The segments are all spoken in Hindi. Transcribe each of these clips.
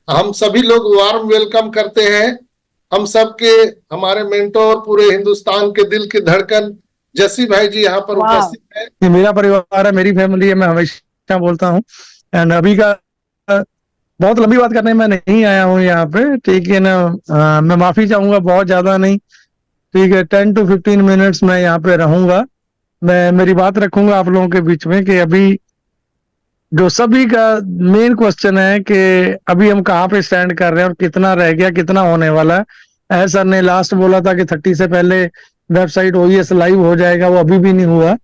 हम सभी लोग वार्म वेलकम करते हैं। हम सबके, हमारे मेंटोर, पूरे हिंदुस्तान के दिल की धड़कन जस्सी भाई जी यहाँ पर वाह। उपस्थित है। ये मेरा परिवार है, मेरी फैमिली है, मैं हमेशा बोलता हूँ। एंड अभी का बहुत लंबी बात करने में नहीं आया हूँ यहाँ पे, ठीक है ना। मैं माफी चाहूंगा, बहुत ज्यादा नहीं, ठीक है, 10 to 15 मिनट्स मैं यहाँ पे रहूंगा। मैं मेरी बात रखूंगा आप लोगों के बीच में कि अभी जो सभी का मेन क्वेश्चन है कि अभी हम कहाँ पे स्टैंड कर रहे हैं और कितना रह गया, कितना होने वाला है। सर ने लास्ट बोला था कि 30 से पहले वेबसाइट ओईएस लाइव हो जाएगा, वो अभी भी नहीं हुआ।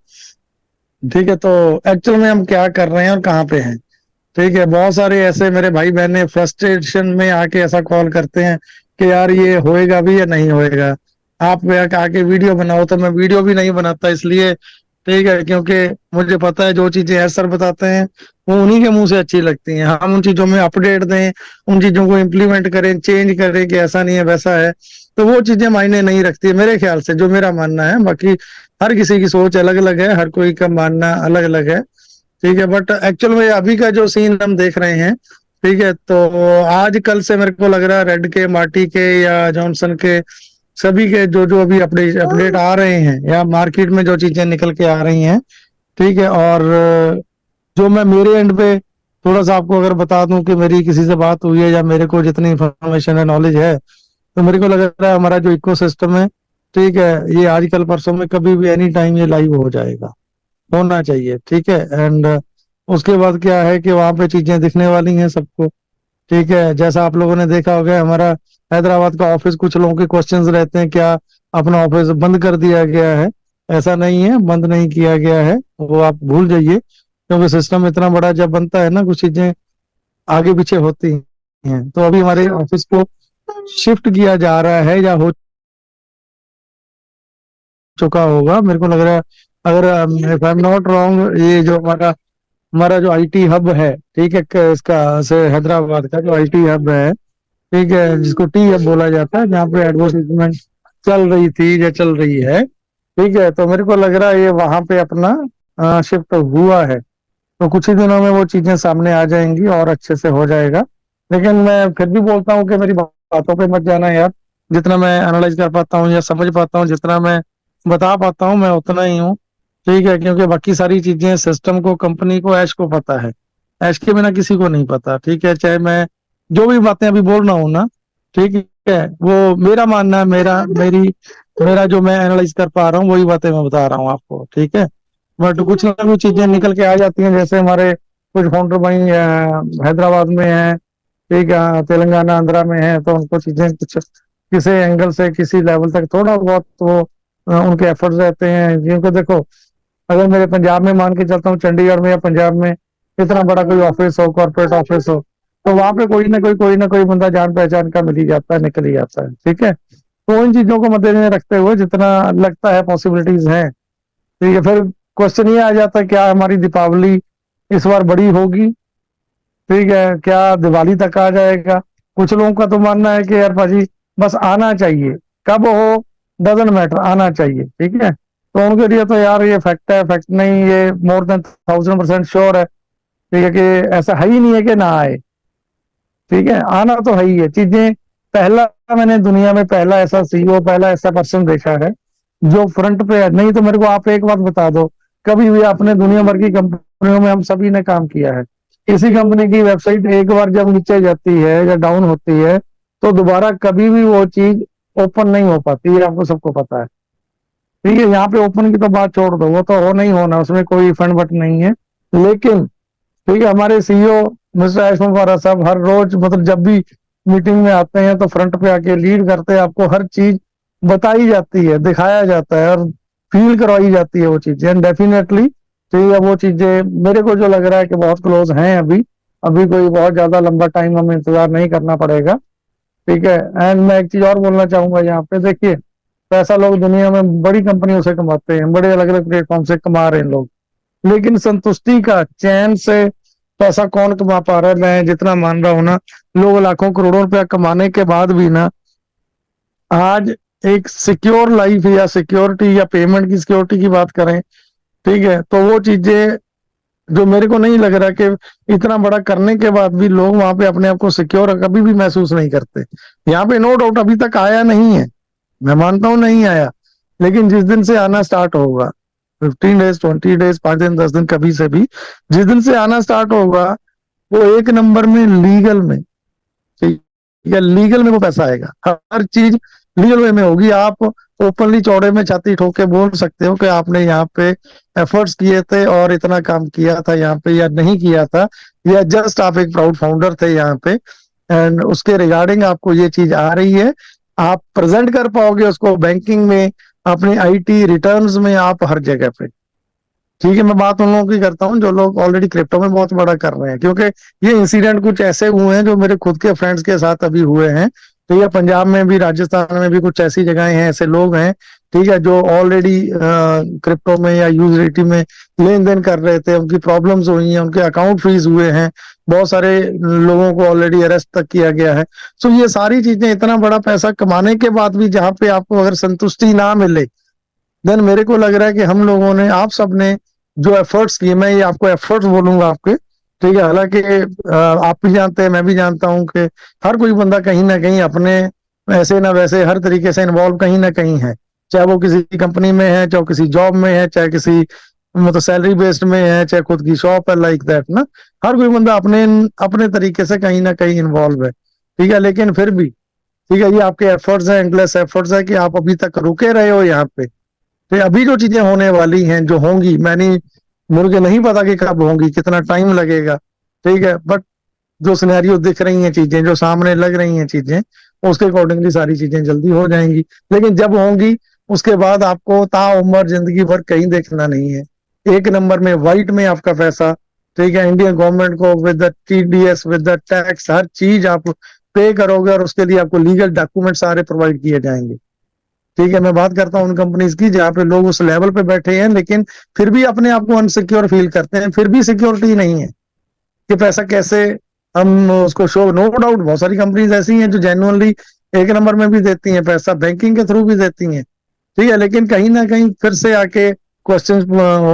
ठीक है, तो एक्चुअल में हम क्या कर रहे हैं और कहाँ पे हैं। ठीक है, बहुत सारे ऐसे मेरे भाई बहने फ्रस्ट्रेशन में आके ऐसा कॉल करते हैं कि यार ये होएगा भी या नहीं होएगा, आप आके वीडियो बनाओ। तो मैं वीडियो भी नहीं बनाता इसलिए, ठीक है, क्योंकि मुझे पता है जो चीजें सर बताते हैं वो उन्हीं के मुंह से अच्छी लगती हैं। हम उन चीजों में अपडेट दें, उन चीजों को इम्प्लीमेंट करें, चेंज करें कि ऐसा नहीं है वैसा है, तो वो चीजें मायने नहीं रखती है मेरे ख्याल से, जो मेरा मानना है। बाकी हर किसी की सोच अलग अलग है, हर कोई का मानना अलग अलग है। ठीक है, बट एक्चुअल में अभी का जो सीन हम देख रहे हैं, ठीक है, तो आज कल से मेरे को लग रहा है रेड के, मार्टी के या जॉनसन के, सभी के जो जो अभी अपडेट अपडेट आ रहे हैं या मार्केट में जो चीजें निकल के आ रही हैं, ठीक है। और जो मैं मेरे एंड पे थोड़ा सा आपको अगर बता दूं कि मेरी किसी से बात हुई है या मेरे को जितनी इंफॉर्मेशन है, नॉलेज है, तो मेरे को लग रहा है हमारा जो इकोसिस्टम है, ठीक है, ये आजकल परसों में कभी भी एनी टाइम ये लाइव हो जाएगा, होना चाहिए। ठीक है, एंड उसके बाद क्या है कि वहां पे चीजें दिखने वाली हैं सबको। ठीक है, जैसा आप लोगों ने देखा होगा हमारा हैदराबाद का ऑफिस, कुछ लोगों के क्वेश्चंस रहते हैं क्या अपना ऑफिस बंद कर दिया गया है। ऐसा नहीं है, बंद नहीं किया गया है, वो आप भूल जाइए, क्योंकि सिस्टम इतना बड़ा जब बनता है ना, कुछ चीजें आगे पीछे होती हैं। तो अभी हमारे ऑफिस को शिफ्ट किया जा रहा है या हो चुका होगा, मेरे को लग रहा है। अगर if I am not wrong, ये जो हमारा हमारा जो आईटी हब है, ठीक है, इसका से हैदराबाद का जो आईटी हब है, ठीक है, जिसको टी हब बोला जाता है, जहाँ पे एडवर्टाइजमेंट चल रही थी या चल रही है, ठीक है, तो मेरे को लग रहा है ये वहां पे अपना शिफ्ट हुआ है। तो कुछ ही दिनों में वो चीजें सामने आ जाएंगी और अच्छे से हो जाएगा। लेकिन मैं फिर भी बोलता हूँ कि मेरी बातों पे मत जाना यार। जितना मैं एनालाइज कर पाता हूँ या समझ पाता हूँ, जितना मैं बता पाता हूँ, मैं उतना ही हूँ। ठीक है, क्योंकि बाकी सारी चीजें सिस्टम को, कंपनी को, ऐश को पता है। ऐश के बिना किसी को नहीं पता। ठीक है, चाहे मैं जो भी बातें अभी बोल रहा हूँ ना, ठीक है, वो मेरा मानना है, मेरा जो मैं एनालाइज कर पा रहा हूँ वही बातें मैं बता रहा हूँ आपको। ठीक है, बट कुछ ना कुछ चीजें निकल के आ जाती हैं, जैसे हमारे कुछ फाउंडर भाई हैदराबाद में हैं, ठीक है, तेलंगाना, आंध्रा में है, तो उनको चीजें कुछ किसी एंगल से, किसी लेवल तक थोड़ा बहुत वो उनके एफर्ट्स रहते हैं। जिनको देखो, अगर मेरे पंजाब में मान के चलता हूँ, चंडीगढ़ में या पंजाब में इतना बड़ा कोई ऑफिस हो, कॉर्पोरेट ऑफिस हो, तो वहां पे कोई ना कोई बंदा जान पहचान का मिल ही जाता है, निकल ही जाता है। ठीक है, तो इन चीजों को मद्देनजर रखते हुए जितना लगता है पॉसिबिलिटीज हैं, ठीक है, फिर क्वेश्चन ये आ जाता है क्या हमारी दीपावली इस बार बड़ी होगी। ठीक है, क्या दिवाली तक आ जाएगा। कुछ लोगों का तो मानना है कि यार भाजी बस आना चाहिए, कब हो डजेंट मैटर, आना चाहिए। ठीक है, तो उनके लिए तो यार ये फैक्ट है, फैक्ट नहीं, ये मोर देन 1000% श्योर है। ठीक है, कि ऐसा है ही नहीं है कि ना आए। ठीक है, आना तो है ही है चीजें। पहला, मैंने दुनिया में पहला ऐसा सीईओ, पहला ऐसा पर्सन देखा है जो फ्रंट पे है। नहीं तो मेरे को आप एक बात बता दो, कभी भी आपने दुनिया भर की कंपनियों में हम सभी ने काम किया है, किसी कंपनी की वेबसाइट एक बार जब नीचे जाती है या डाउन होती है, तो दोबारा कभी भी वो चीज ओपन नहीं हो पाती, ये आपको सबको पता है। ठीक है, यहाँ पे ओपन की तो बात छोड़ दो, वो तो हो नहीं होना, उसमें कोई फंड बट नहीं है। लेकिन ठीक है, हमारे सीईओ मिस्टर एश मुबारक साहब हर रोज, मतलब जब भी मीटिंग में आते हैं तो फ्रंट पे आके लीड करते हैं, आपको हर चीज बताई जाती है, दिखाया जाता है और फील करवाई जाती है वो चीजें। एंड डेफिनेटली ठीक है, वो चीजें मेरे को जो लग रहा है कि बहुत क्लोज हैं अभी। अभी कोई बहुत ज्यादा लंबा टाइम हमें इंतजार नहीं करना पड़ेगा। ठीक है, एंड मैं एक चीज और बोलना चाहूंगा यहाँ पे, देखिए, पैसा लोग दुनिया में बड़ी कंपनियों से कमाते हैं, बड़े अलग अलग प्लेटफॉर्म से कमा रहे हैं लोग, लेकिन संतुष्टि का, चैन से पैसा कौन कमा पा रहा है। मैं जितना मान रहा हूं ना, लोग लाखों करोड़ों रुपया कमाने के बाद भी ना, आज एक सिक्योर लाइफ या सिक्योरिटी या पेमेंट की सिक्योरिटी की बात करें, ठीक है, तो वो चीजें जो मेरे को नहीं लग रहा कि इतना बड़ा करने के बाद भी लोग वहां पे अपने आप को सिक्योर कभी भी महसूस नहीं करते। यहाँ पे नो डाउट अभी तक आया नहीं है, मैं मानता हूँ नहीं आया, लेकिन जिस दिन से आना स्टार्ट होगा, 15 डेज 20 डेज 5 दिन 10 दिन कभी से भी जिस दिन से आना स्टार्ट होगा, वो एक नंबर में लीगल में, ठीक है, लीगल में वो पैसा आएगा, हर चीज लीगल वे में होगी। आप ओपनली चौड़े में छाती ठोक के बोल सकते हो कि आपने यहाँ पे एफर्ट्स किए थे और इतना काम किया था यहाँ पे या नहीं किया था, या जस्ट आप एक प्राउड फाउंडर थे यहाँ पे एंड उसके रिगार्डिंग आपको ये चीज आ रही है, आप प्रेजेंट कर पाओगे उसको बैंकिंग में, अपनी आईटी रिटर्न्स में, आप हर जगह पे। ठीक है, मैं बात उन लोगों की करता हूँ जो लोग ऑलरेडी क्रिप्टो में बहुत बड़ा कर रहे हैं, क्योंकि ये इंसिडेंट कुछ ऐसे हुए हैं जो मेरे खुद के फ्रेंड्स के साथ अभी हुए हैं। ठीक है, पंजाब में भी, राजस्थान में भी कुछ ऐसी जगहें हैं, ऐसे लोग हैं, ठीक है, जो ऑलरेडी क्रिप्टो में या यूजिलिटी में लेन देन कर रहे थे, उनकी प्रॉब्लम्स हुई हैं, उनके अकाउंट फ्रीज हुए हैं, बहुत सारे लोगों को ऑलरेडी अरेस्ट तक किया गया है। सो ये सारी चीजें, इतना बड़ा पैसा कमाने के बाद भी जहाँ पे आपको अगर संतुष्टि ना मिले, देन मेरे को लग रहा है कि हम लोगों ने, आप सबने जो एफर्ट्स किए, मैं ये आपको एफर्ट्स बोलूंगा आपके, ठीक है, हालांकि आप भी जानते हैं, मैं भी जानता हूं कि हर कोई बंदा कहीं ना कहीं अपने ऐसे ना वैसे हर तरीके से इन्वॉल्व कहीं ना कहीं है, चाहे वो किसी कंपनी में है, चाहे किसी जॉब में है, चाहे किसी मतलब सैलरी बेस्ड में है, चाहे खुद की शॉप है, लाइक दैट ना, हर कोई बंदा अपने अपने तरीके से कहीं ना कहीं इन्वॉल्व है। ठीक है, लेकिन फिर भी ठीक है, ये आपके एफर्ट्स हैं, एंडलेस एफर्ट्स है कि आप अभी तक रुके रहे हो यहाँ पे। तो अभी जो चीजें होने वाली हैं, जो होंगी, मुझे नहीं पता कि कब होंगी, कितना टाइम लगेगा, ठीक है, बट जो सिनेरियो दिख रही हैं चीजें, जो सामने लग रही हैं चीजें, उसके अकॉर्डिंगली सारी चीजें जल्दी हो जाएंगी। लेकिन जब होंगी उसके बाद आपको ताउम्र जिंदगी भर कहीं देखना नहीं है, एक नंबर में व्हाइट में आपका पैसा, ठीक है, इंडियन गवर्नमेंट को with the TDS with the tax हर चीज आप पे करोगे और उसके लिए आपको लीगल डॉक्यूमेंट सारे प्रोवाइड किए जाएंगे। ठीक है, मैं बात करता हूँ उन कंपनीज की जहाँ पे लोग उस लेवल पे बैठे हैं लेकिन फिर भी अपने आप को अनसिक्योर फील करते हैं, फिर भी सिक्योरिटी नहीं है कि पैसा कैसे हम उसको शो। नो डाउट बहुत सारी कंपनीज ऐसी हैं जो जेन्युइनली एक नंबर में भी देती हैं पैसा, बैंकिंग के थ्रू भी देती हैं, ठीक है, लेकिन कहीं ना कहीं फिर से आके क्वेश्चन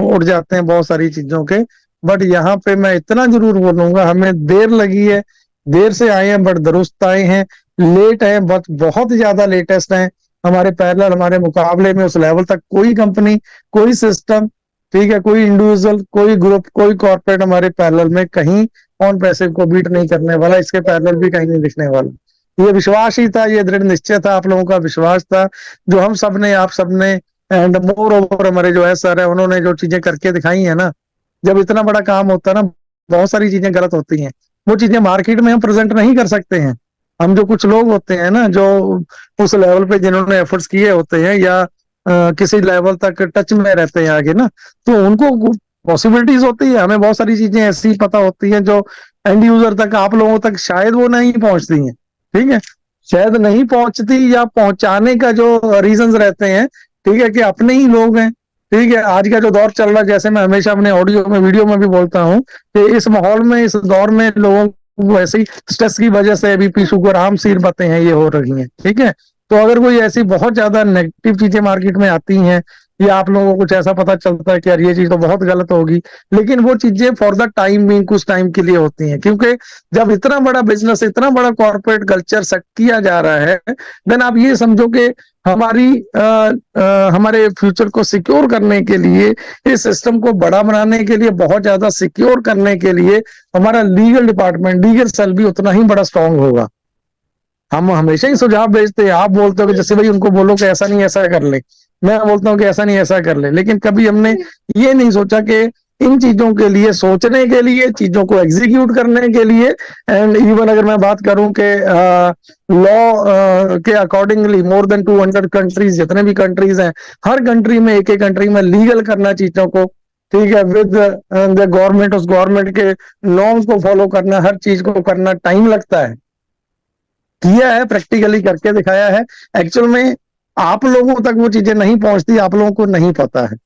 उठ जाते हैं बहुत सारी चीजों के। बट यहाँ पे मैं इतना जरूर बोलूंगा, हमें देर लगी है, देर से आए हैं बट दुरुस्त आए हैं, लेट है बट बहुत ज्यादा लेटेस्ट है, हमारे पैरेलल, हमारे मुकाबले में उस लेवल तक कोई कंपनी, कोई सिस्टम, ठीक है, कोई इंडिविजुअल, कोई ग्रुप, कोई कॉर्पोरेट हमारे पैरेलल में कहीं ऑन पैसिव को बीट नहीं करने वाला, इसके पैरेलल भी कहीं नहीं दिखने वाला। ये विश्वास ही था, ये दृढ़ निश्चय था, आप लोगों का विश्वास था, जो हम सब ने, आप सब ने, एंड मोर ओवर हमारे जो है सर है, उन्होंने जो चीजें करके दिखाई है ना, जब इतना बड़ा काम होता है ना, बहुत सारी चीजें गलत होती हैं, वो चीजें मार्केट में हम प्रेजेंट नहीं कर सकते हैं। हम जो कुछ लोग होते हैं ना, जो उस लेवल पे जिन्होंने एफर्ट्स किए होते हैं या किसी लेवल तक टच में रहते हैं आगे ना, तो उनको पॉसिबिलिटीज होती है, हमें बहुत सारी चीजें ऐसी पता होती हैं जो एंड यूजर तक, आप लोगों तक शायद वो नहीं पहुंचती हैं, ठीक है, शायद नहीं पहुंचती, या पहुंचाने का जो रीजंस रहते हैं, ठीक है, कि अपने ही लोग हैं। ठीक है, आज का जो दौर चल रहा है, जैसे मैं हमेशा अपने ऑडियो में, वीडियो में भी बोलता हूँ कि इस माहौल में, इस दौर में लोगों को ऐसी स्ट्रेस की वजह से बीपी, शुगर, आम सी बातें हैं ये हो रही हैं, ठीक है। तो अगर कोई ऐसी बहुत ज्यादा नेगेटिव चीजें मार्केट में आती हैं, या आप लोगों को कुछ ऐसा पता चलता है कि यार ये चीज तो बहुत गलत होगी, लेकिन वो चीजें फॉर द टाइम बीइंग कुछ टाइम के लिए होती हैं, क्योंकि जब इतना बड़ा बिजनेस, इतना बड़ा कॉर्पोरेट कल्चर सेट किया जा रहा है, देन आप ये समझो कि हमारे फ्यूचर को सिक्योर करने के लिए, इस सिस्टम को बड़ा बनाने के लिए, बहुत ज्यादा सिक्योर करने के लिए हमारा लीगल डिपार्टमेंट, लीगल सेल भी उतना ही बड़ा स्ट्रांग होगा। हम हमेशा ही सुझाव भेजते हैं, आप बोलते हो कि जैसे भाई उनको बोलो कि ऐसा नहीं ऐसा कर ले, मैं बोलता हूँ कि ऐसा नहीं ऐसा कर ले, लेकिन कभी हमने ये नहीं सोचा कि इन चीजों के लिए, सोचने के लिए, चीजों को एग्जीक्यूट करने के लिए, एंड इवन अगर मैं बात करूं कि लॉ के अकॉर्डिंगली मोर देन 200 कंट्रीज, जितने भी कंट्रीज हैं, हर कंट्री में, एक एक कंट्री में लीगल करना चीजों को, ठीक है, विद द गवर्नमेंट, उस गवर्नमेंट के नॉर्म्स को फॉलो करना, हर चीज को करना टाइम लगता है, किया है, प्रैक्टिकली करके दिखाया है। एक्चुअल में आप लोगों तक वो चीजें नहीं पहुंचती, आप लोगों को नहीं पता है,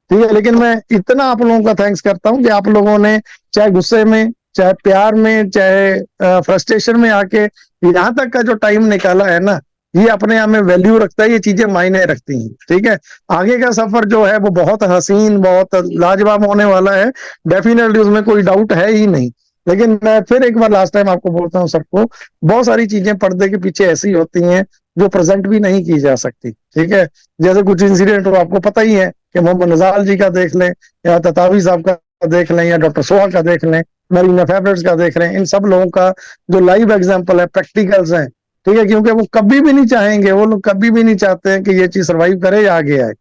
ठीक है, लेकिन मैं इतना आप लोगों का थैंक्स करता हूं कि आप लोगों ने चाहे गुस्से में, चाहे प्यार में, चाहे फ्रस्ट्रेशन में आके यहाँ तक का जो टाइम निकाला है ना, ये अपने आप में वैल्यू रखता है, ये चीजें मायने रखती हैं, ठीक है। आगे का सफर जो है वो बहुत हसीन, बहुत लाजवाब होने वाला है, डेफिनेटली उसमें कोई डाउट है ही नहीं। लेकिन मैं फिर एक बार लास्ट टाइम आपको बोलता हूँ सबको, बहुत सारी चीजें पर्दे के पीछे ऐसी होती हैं जो प्रेजेंट भी नहीं की जा सकती, ठीक है। जैसे कुछ इंसिडेंट हो, आपको पता ही है कि मोहम्मद नजाल जी का देख लें, या ततावी साहब का देख लें, या डॉक्टर सोहा का देख लें, मरीना फेवरेट्स का देख लें, इन सब लोगों का जो लाइव एग्जाम्पल है, प्रैक्टिकल्स हैं, ठीक है। क्योंकि वो कभी भी नहीं चाहेंगे, वो लोग कभी भी नहीं चाहते हैं कि ये चीज सर्वाइव करे या आगे आए,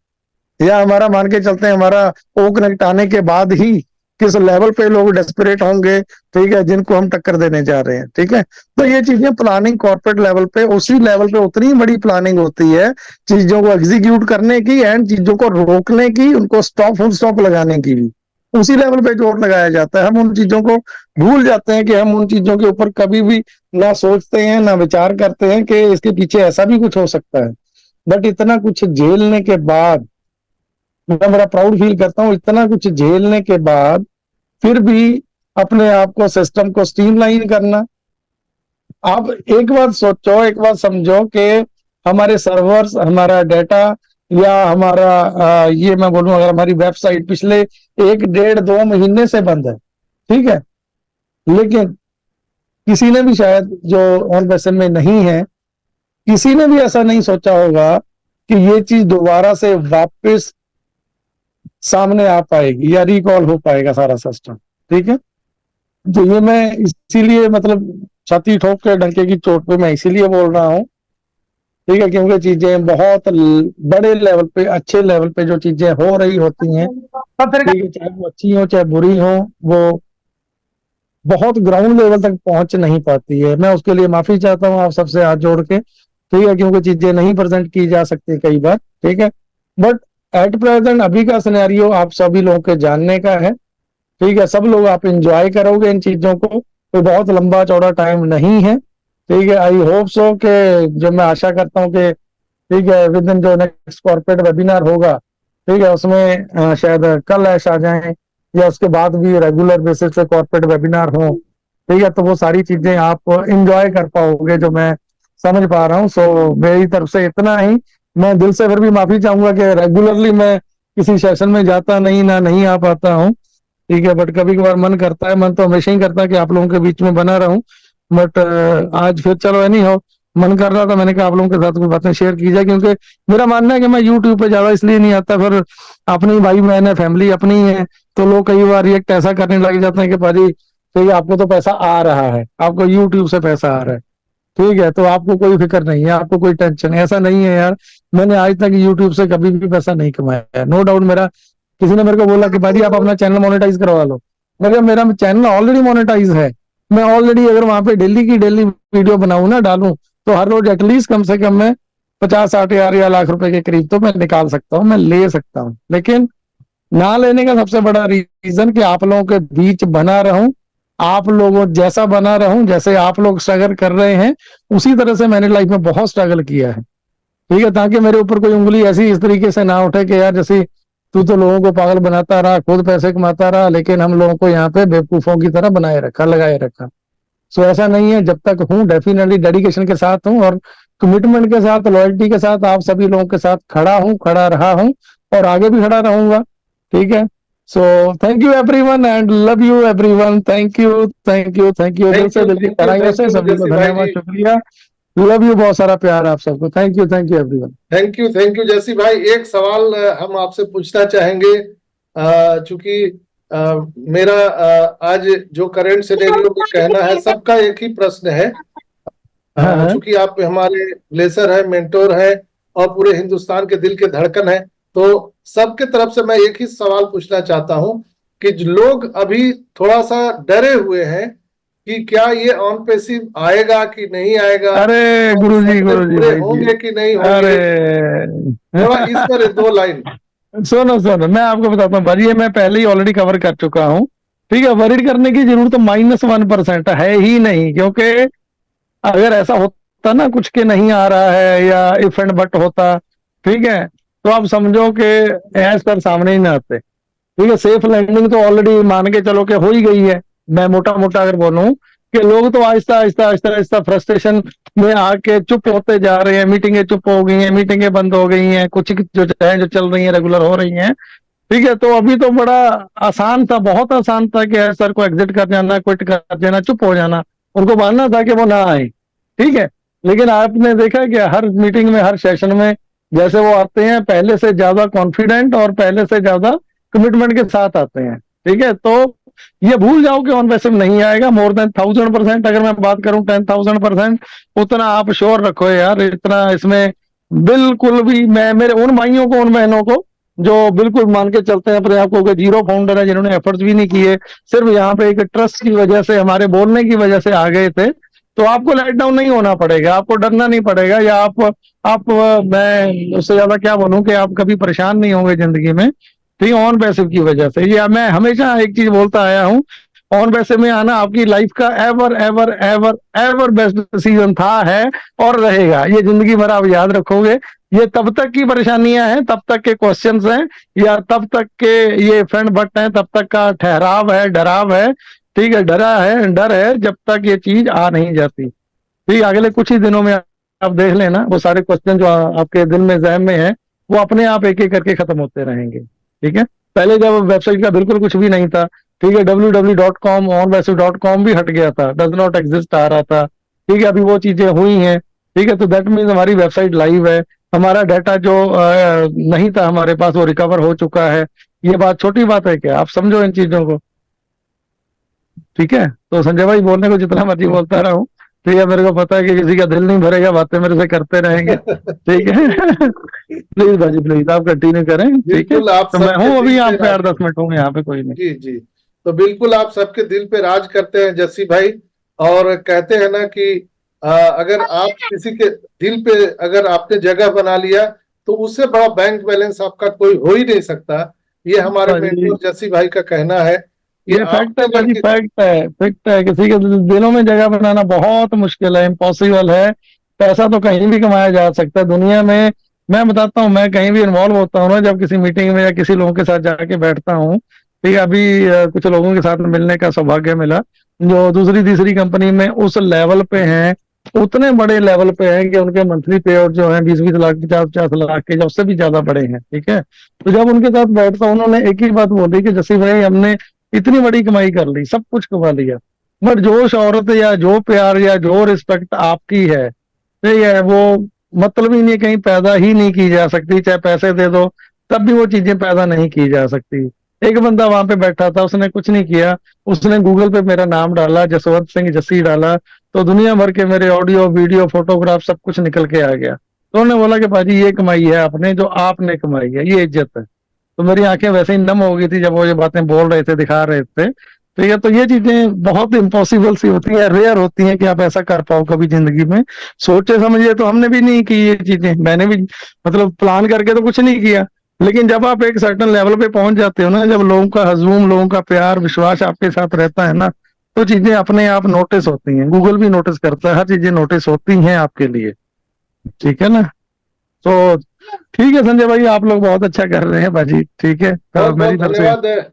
या हमारा मान के चलते हैं हमारा ओ कनेक्ट आने के बाद ही किस लेवल पे लोग डेस्परेट होंगे, ठीक है, जिनको हम टक्कर देने जा रहे हैं, ठीक है। तो ये चीजें प्लानिंग कॉर्पोरेट लेवल पे, उसी लेवल पे उतनी बड़ी प्लानिंग होती है चीजों को एग्जीक्यूट करने की एंड चीजों को रोकने की, उनको स्टॉप फुल स्टॉप लगाने की भी उसी लेवल पे जोर लगाया जाता है। हम उन चीजों को भूल जाते हैं कि हम उन चीजों के ऊपर कभी भी ना सोचते हैं ना विचार करते हैं कि इसके पीछे ऐसा भी कुछ हो सकता है। बट इतना कुछ झेलने के बाद मैं बड़ा प्राउड फील करता हूँ, इतना कुछ झेलने के बाद फिर भी अपने आप को, सिस्टम को स्ट्रीमलाइन करना। आप एक बात सोचो, एक बात समझो कि हमारे सर्वर्स, हमारा डाटा, या हमारा ये मैं बोलूं अगर हमारी वेबसाइट पिछले 1 डेढ़ 2 महीने से बंद है, ठीक है। लेकिन किसी ने भी शायद जो ऑन पैसे में नहीं है, किसी ने भी ऐसा नहीं सोचा होगा कि ये चीज दोबारा से वापस सामने आ पाएगी या रिकॉल हो पाएगा सारा सिस्टम, ठीक है। तो ये मैं इसीलिए मतलब छाती ठोक के डंके की चोट पे मैं इसीलिए बोल रहा हूँ, ठीक है, क्योंकि चीजें बहुत बड़े लेवल पे, अच्छे लेवल पे जो चीजें हो रही होती हैं, ठीक है, चाहे वो अच्छी हो चाहे बुरी हो, वो बहुत ग्राउंड लेवल तक पहुंच नहीं पाती है। मैं उसके लिए माफी चाहता हूँ आप सबसे हाथ जोड़ के, ठीक है, क्योंकि चीजें नहीं प्रेजेंट की जा सकती कई बार, ठीक है। बट एट प्रेजेंट अभी का सिनेरियो आप सभी लोगों के जानने का है, ठीक है। सब लोग आप इंजॉय करोगे इन चीजों को, कोई बहुत लंबा चौड़ा टाइम नहीं है, ठीक है। आई होप सो कि जो मैं आशा करता हूँ कि ठीक है विद इन जो नेक्स्ट कॉर्पोरेट वेबिनार होगा, ठीक है, उसमें शायद कल ऐश आ जाए या उसके बाद भी रेगुलर बेसिस पे कॉर्पोरेट वेबिनार हो, ठीक है। तो वो सारी चीजें आप इंजॉय कर पाओगे जो मैं समझ पा रहा हूँ। सो मेरी तरफ से इतना ही। मैं दिल से फिर भी माफी चाहूंगा कि रेगुलरली मैं किसी सेशन में जाता नहीं, ना नहीं आ पाता हूँ, ठीक है। बट कभी कभार मन करता है, मन तो हमेशा ही करता है कि आप लोगों के बीच में बना रहूं। बट आज फिर चलो नहीं हो, मन कर रहा था, मैंने कहा आप लोगों के साथ कुछ बातें शेयर की जाए, क्योंकि मेरा मानना है कि मैं यूट्यूब पे ज्यादा इसलिए नहीं आता, फिर अपनी भाई बहन है, फैमिली अपनी है, तो लोग कई बार रिएक्ट ऐसा करने लग जाते हैं कि भाजी ठीक है आपको तो पैसा आ रहा है, आपको यूट्यूब से पैसा आ रहा है, ठीक है, तो आपको कोई फिक्र नहीं है, आपको कोई टेंशन, ऐसा नहीं है यार। मैंने आज तक यूट्यूब से कभी भी पैसा नहीं कमाया है, नो डाउट। मेरा किसी ने मेरे को बोला कि भाजी आप अपना चैनल मोनेटाइज करवा लो, मैं मेरा चैनल ऑलरेडी मोनेटाइज है। मैं ऑलरेडी अगर वहां पे डेली की डेली वीडियो बनाऊं ना, डालूं, तो हर रोज एटलीस्ट कम से कम मैं 50-60 हजार या लाख रुपए के करीब तो मैं निकाल सकता हूँ, मैं ले सकता हूँ। लेकिन ना लेने का सबसे बड़ा रीजन कि आप लोगों के बीच बना रहूं, आप लोगों जैसा बना रहूं, जैसे आप लोग स्ट्रगल कर रहे हैं उसी तरह से मैंने लाइफ में बहुत स्ट्रगल किया है, ठीक है। ताकि मेरे ऊपर कोई उंगली ऐसी इस तरीके से ना उठे कि यार जैसे तू तो लोगों को पागल बनाता रहा, खुद पैसे कमाता रहा, लेकिन हम लोगों को यहाँ पे बेवकूफों की तरह बनाए रखा, लगाए रखा। सो ऐसा नहीं है, जब तक हूँ डेफिनेटली डेडिकेशन के साथ हूँ और कमिटमेंट के साथ, लॉयल्टी के साथ आप सभी लोगों के साथ खड़ा हूँ, खड़ा रहा हूँ और आगे भी खड़ा रहूंगा, ठीक है। So thank you everyone and love you everyone. Thank you, thank you, thank you, दिल से, दिल की गहराइयों से सभी को धन्यवाद, शुक्रिया, लव यू, बहुत सारा प्यार आप सबको। Thank you everyone. Thank you जैसी भाई। एक सवाल हम आपसे पूछना चाहेंगे, चूंकि मेरा आज जो करंट सिनेरियो में कहना है, सबका एक ही प्रश्न है। चूंकि आप हमारे लेसर है, मेंटोर है और पूरे हिंदुस्तान के दिल के धड़कन है, तो सबके तरफ से मैं एक ही सवाल पूछना चाहता हूं कि लोग अभी थोड़ा सा डरे हुए हैं कि क्या ये ऑन पैसिव आएगा कि नहीं आएगा, अरे गुरुजी होंगे कि नहीं होंगे, अरे थोड़ा इस पर 2 लाइन। सुनो मैं आपको बताता हूँ भाई, ये मैं पहले ही ऑलरेडी कवर कर चुका हूँ, ठीक है। वरीड करने की जरूरत -1% है ही नहीं, क्योंकि अगर ऐसा होता ना कुछ के नहीं आ रहा है या इफ एंड बट होता, ठीक है, तो आप समझो कि एज पर सामने ही ना आते, ठीक है। सेफ लैंडिंग तो ऑलरेडी मान के चलो कि हो ही गई है। मैं मोटा मोटा अगर बोलूं कि लोग तो आहिस्ता आहिस्ता आहिस्ता आहिस्ता फ्रस्ट्रेशन में आके चुप होते जा रहे हैं, मीटिंगें चुप हो गई हैं, मीटिंगें बंद हो गई हैं, कुछ जो है जो चल रही हैं रेगुलर हो रही हैं। ठीक है, तो अभी तो बड़ा आसान था, बहुत आसान था कि सर को एग्जिट कर जाना, क्विट कर देना, चुप हो जाना, उनको मानना था कि वो ना आए। ठीक है, लेकिन आपने देखा कि हर मीटिंग में, हर सेशन में जैसे वो आते हैं पहले से ज्यादा कॉन्फिडेंट और पहले से ज्यादा कमिटमेंट के साथ आते हैं। ठीक है, तो ये भूल जाओ कि ऑन पैसिव नहीं आएगा, मोर देन 1000%। अगर मैं बात करूं 10,000%, उतना आप श्योर रखो यार, इतना इसमें बिल्कुल भी। मैं मेरे उन भाइयों को, उन बहनों को जो बिल्कुल मान के चलते हैं अपने आप को कि जीरो फाउंडर है, जिन्होंने एफर्ट्स भी नहीं किए, सिर्फ यहाँ पे एक ट्रस्ट की वजह से, हमारे बोलने की वजह से आ गए थे, तो आपको लेट डाउन नहीं होना पड़ेगा, आपको डरना नहीं पड़ेगा, या आप मैं उससे ज्यादा क्या बोलूं कि आप कभी परेशान नहीं होंगे जिंदगी में। ठीक है, ऑन पैसिव की वजह से, या मैं हमेशा एक चीज बोलता आया हूं, ऑन पैसिव में आना आपकी लाइफ का ever ever ever ever best decision था, है और रहेगा। ये जिंदगी भर आप याद रखोगे। ये तब तक की परेशानियां हैं, तब तक के क्वेश्चंस हैं, या तब तक के ये फ्रेंड बट हैं, तब तक का ठहराव है, डराव है। ठीक है, डर है जब तक ये चीज आ नहीं जाती। ठीक है, अगले कुछ ही दिनों में आप देख लेना, वो सारे क्वेश्चन जो आपके दिल में, जहन में है, वो अपने आप एक एक करके खत्म होते रहेंगे। ठीक है, पहले जब वेबसाइट का बिल्कुल कुछ भी नहीं था, ठीक है, www.com onpassive.com भी हट गया था, डज नॉट एग्जिस्ट आ रहा था। ठीक है, अभी वो चीजें हुई हैं। ठीक है, तो दैट मीन्स हमारी वेबसाइट लाइव है, हमारा डाटा जो नहीं था हमारे पास वो रिकवर हो चुका है। ये बात छोटी बात है क्या? आप समझो इन चीजों को। ठीक है, तो संजय भाई बोलने को जितना मर्जी बोलता रहा हूँ। ठीक है, मेरे को पता है कि किसी का दिल नहीं भरेगा, बातें मेरे से करते रहेंगे। ठीक है प्लीज भाजी प्लीज आप कंटिन्यू करें। ठीक है, बिल्कुल आप तो मैं सबके हूँ अभी दिल पे यहाँ पे राज 8-10 मिनट होंगे यहाँ पे, कोई नहीं। जी जी, तो बिल्कुल आप सबके दिल पे राज करते हैं जस्सी भाई। और कहते हैं ना कि अगर आप किसी के दिल पे अगर आपने जगह बना लिया, तो उससे बड़ा बैंक बैलेंस आपका कोई हो ही नहीं सकता। ये हमारे भाजी मेंटोर जस्सी भाई का कहना है कि ये फैक्ट आपने है अगर भाजी, फैक्ट है, फैक्ट है। किसी के दिलों में जगह बनाना बहुत मुश्किल है, इम्पॉसिबल है। पैसा तो कहीं भी कमाया जा सकता है दुनिया में। मैं बताता हूँ, मैं कहीं भी इन्वॉल्व होता हूँ ना, जब किसी मीटिंग में या किसी लोगों के साथ जाके बैठता हूँ। ठीक है, अभी कुछ लोगों के साथ मिलने का सौभाग्य मिला, जो दूसरी तीसरी कंपनी में उस लेवल पे हैं, उतने बड़े लेवल पे हैं कि उनके मंथली पे आउट जो है 20-20 लाख, 50-50 लाख के, जो उससे भी ज्यादा बड़े हैं। ठीक है, तो जब उनके साथ बैठता हूँ, उन्होंने एक ही बात बोली कि जसी भाई, हमने इतनी बड़ी कमाई कर ली, सब कुछ कमा लिया, बट जो शौहरत या जो प्यार या जो रिस्पेक्ट आपकी है, ठीक है, वो मतलब ही नहीं, कहीं पैदा ही नहीं की जा सकती। चाहे पैसे दे दो तब भी वो चीजें पैदा नहीं की जा सकती। एक बंदा वहां पे बैठा था, उसने कुछ नहीं किया, उसने गूगल पे मेरा नाम डाला, जसवंत सिंह जस्सी डाला, तो दुनिया भर के मेरे ऑडियो वीडियो फोटोग्राफ सब कुछ निकल के आ गया। तो उन्होंने बोला कि भाजी ये कमाई है आपने, जो आपने कमाई है, ये इज्जत है। तो मेरी आंखें वैसे ही नम हो गई थी जब वो ये बातें बोल रहे थे, दिखा रहे थे। ठीक है, तो ये चीजें बहुत इम्पॉसिबल सी होती हैं, रेयर होती हैं कि आप ऐसा कर पाओ कभी जिंदगी में। सोचे समझे तो हमने भी नहीं की ये चीजें, मैंने भी मतलब प्लान करके तो कुछ नहीं किया। लेकिन जब आप एक सर्टन लेवल पे पहुंच जाते हो ना, जब लोगों का हजूम, लोगों का प्यार, विश्वास आपके साथ रहता है ना, तो चीजें अपने आप नोटिस होती हैं। गूगल भी नोटिस करता है, हर चीजें नोटिस होती हैं आपके लिए। ठीक है ना? तो ठीक है संजय भाई, आप लोग बहुत अच्छा कर रहे हैं बाजी। ठीक है, बहुत मेरी बहुत तरफ से धन्यवाद